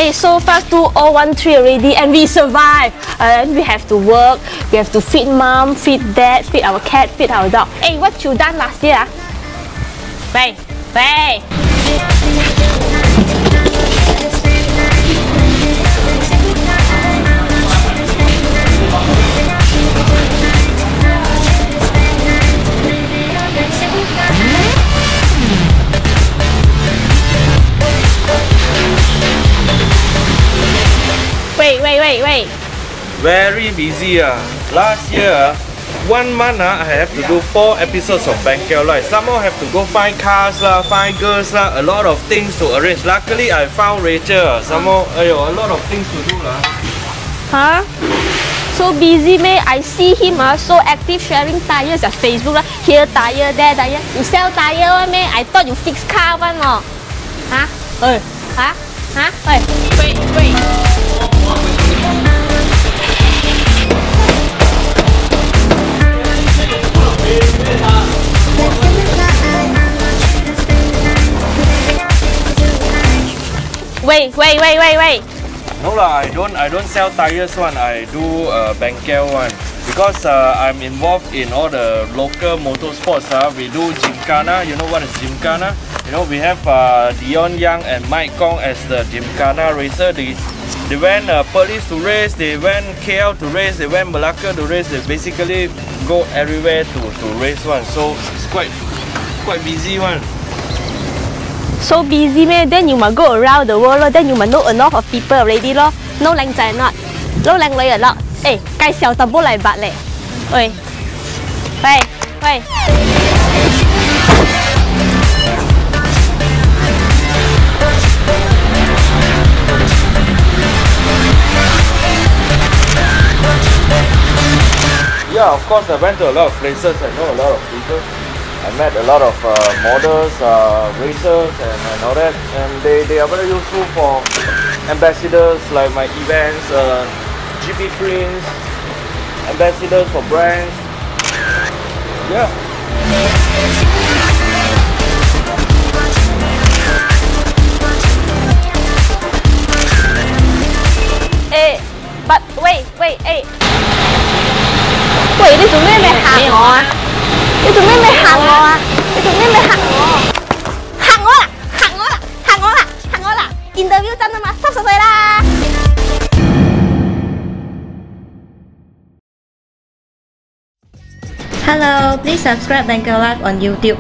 Hey, so far 2013 already, and we survive. And we have to work. We have to feed mom, feed dad, feed our cat, feed our dog. Hey, what you done last year? Wait. Wait. Very busy. Last year, 1 month I have to do 4 episodes of Bangkok Live. Some more have to go find cars, find girls, a lot of things to arrange. Luckily, I found Rachel. Some more, a lot of things to do. Huh? So busy, meh? I see him so active sharing tires at Facebook. Here tire, there tire. You sell tire one, meh? I thought you fix car one. Huh? Hey. Huh? Hey. Wait. Wait. No lah, I don't sell tires one. I do Bangkok one because I'm involved in all the local motorsports. We do Gymkhana. You know what is Gymkhana? You know, we have Dion Yang and Mike Kong as the Gymkhana racer. They went Perlis to race, they went KL to race, they went Malacca to race. They basically go everywhere to race one. So it's quite busy one. So busy, meh? Then you must go around the world. Then you must know a lot of people already. No 靚仔 not, no 靚女 a lot. 介紹特步嚟白咧。喂。Yeah, of course I went to a lot of places. I know a lot of people. I met a lot of models, racers and all that, and they are very useful for ambassadors like my events, GP Prince, ambassadors for brands. Yeah. But wait, 喂，你做咩咪嚇我啊？你做咩咪嚇我啊？你做咩咪嚇我？嚇我啦 ！Interview 真啊嘛，30歲啦！ Hello, please subscribe Bangkok Live on YouTube.